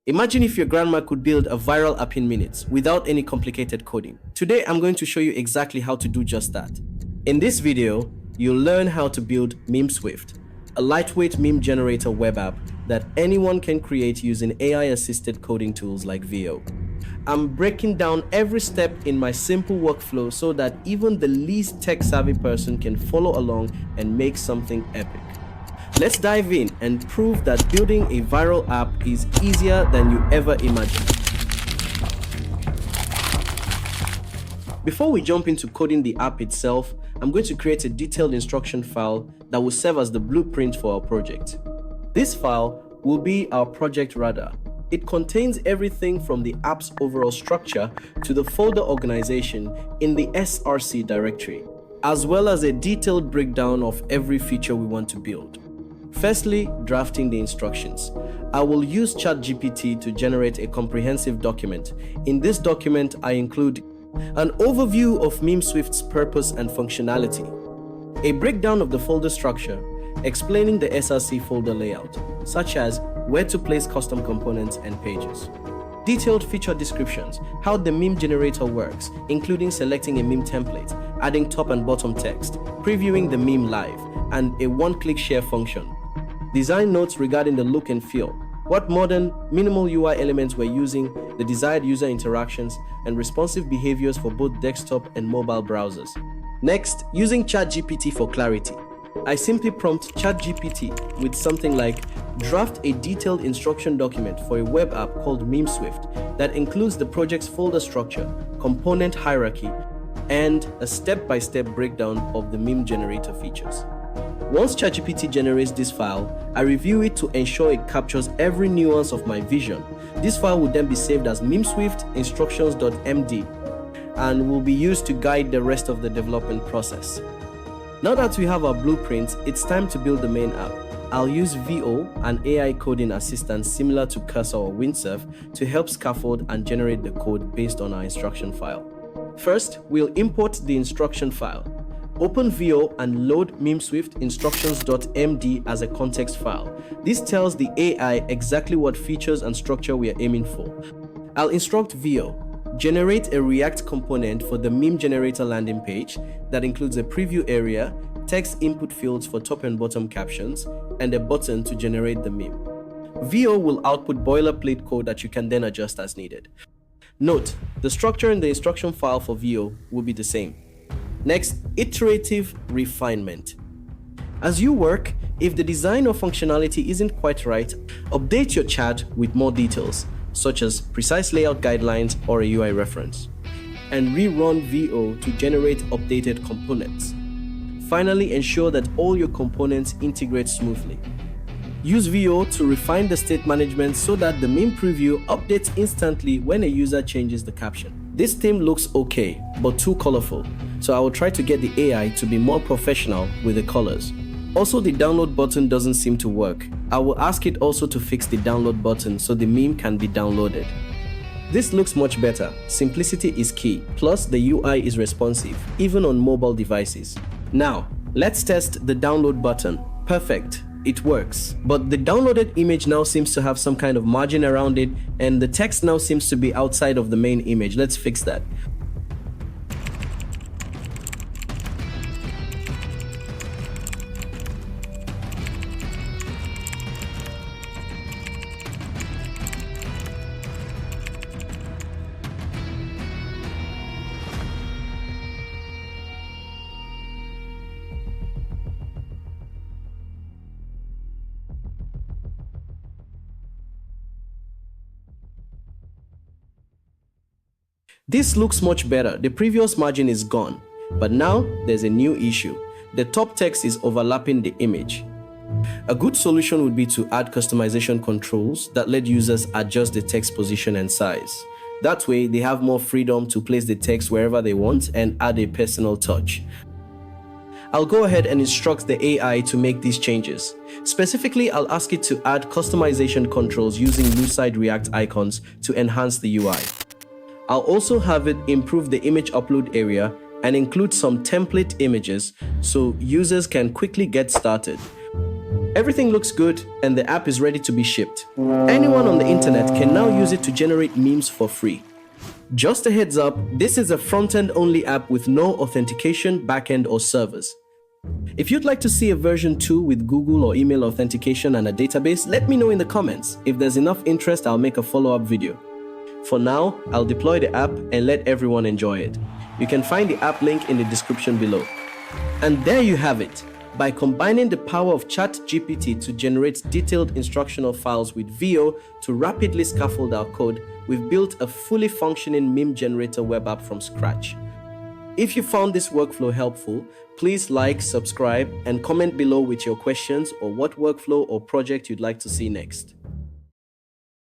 Imagine if your grandma could build a viral app in minutes without any complicated coding. Today, I'm going to show you exactly how to do just that. In this video, you'll learn how to build MemeSwift, a lightweight meme generator web app that anyone can create using AI-assisted coding tools like VO. I'm breaking down every step in my simple workflow so that even the least tech-savvy person can follow along and make something epic. Let's dive in and prove that building a viral app is easier than you ever imagined. Before we jump into coding the app itself, I'm going to create a detailed instruction file that will serve as the blueprint for our project. This file will be our project radar. It contains everything from the app's overall structure to the folder organization in the src directory, as well as a detailed breakdown of every feature we want to build. Firstly, drafting the instructions. I will use ChatGPT to generate a comprehensive document. In this document, I include an overview of MemeSwift's purpose and functionality, a breakdown of the folder structure, explaining the src folder layout, such as where to place custom components and pages, detailed feature descriptions, how the meme generator works, including selecting a meme template, adding top and bottom text, previewing the meme live, and a one-click share function. Design notes regarding the look and feel, what modern, minimal UI elements we're using, the desired user interactions, and responsive behaviors for both desktop and mobile browsers. Next, using ChatGPT for clarity. I simply prompt ChatGPT with something like, draft a detailed instruction document for a web app called MemeSwift that includes the project's folder structure, component hierarchy, and a step-by-step breakdown of the meme generator features. Once ChatGPT generates this file, I review it to ensure it captures every nuance of my vision. This file will then be saved as MemeSwift instructions.md and will be used to guide the rest of the development process. Now that we have our blueprints, it's time to build the main app. I'll use VO, an AI coding assistant similar to Cursor or Windsurf, to help scaffold and generate the code based on our instruction file. First, we'll import the instruction file. Open VO and load MemeSwift instructions.md as a context file. This tells the AI exactly what features and structure we are aiming for. I'll instruct VO, generate a React component for the meme generator landing page that includes a preview area, text input fields for top and bottom captions, and a button to generate the meme. VO will output boilerplate code that you can then adjust as needed. Note, the structure in the instruction file for VO will be the same. Next, iterative refinement. As you work, if the design or functionality isn't quite right, update your chat with more details, such as precise layout guidelines or a UI reference, and rerun VO to generate updated components. Finally, ensure that all your components integrate smoothly. Use VO to refine the state management so that the meme preview updates instantly when a user changes the caption. This theme looks okay, but too colorful, so I will try to get the AI to be more professional with the colors. Also, the download button doesn't seem to work. I will ask it also to fix the download button so the meme can be downloaded. This looks much better. Simplicity is key, plus the UI is responsive, even on mobile devices. Now, let's test the download button. Perfect. It works, but the downloaded image now seems to have some kind of margin around it, and the text now seems to be outside of the main image. Let's fix that. This looks much better. The previous margin is gone, but now there's a new issue. The top text is overlapping the image. A good solution would be to add customization controls that let users adjust the text position and size. That way, they have more freedom to place the text wherever they want and add a personal touch. I'll go ahead and instruct the AI to make these changes. Specifically, I'll ask it to add customization controls using Lucid React icons to enhance the UI. I'll also have it improve the image upload area and include some template images so users can quickly get started. Everything looks good and the app is ready to be shipped. Anyone on the internet can now use it to generate memes for free. Just a heads up, this is a front-end only app with no authentication, backend or servers. If you'd like to see a version 2 with Google or email authentication and a database, let me know in the comments. If there's enough interest, I'll make a follow-up video. For now, I'll deploy the app and let everyone enjoy it. You can find the app link in the description below. And there you have it. By combining the power of ChatGPT to generate detailed instructional files with VO to rapidly scaffold our code, we've built a fully functioning meme generator web app from scratch. If you found this workflow helpful, please like, subscribe, and comment below with your questions or what workflow or project you'd like to see next.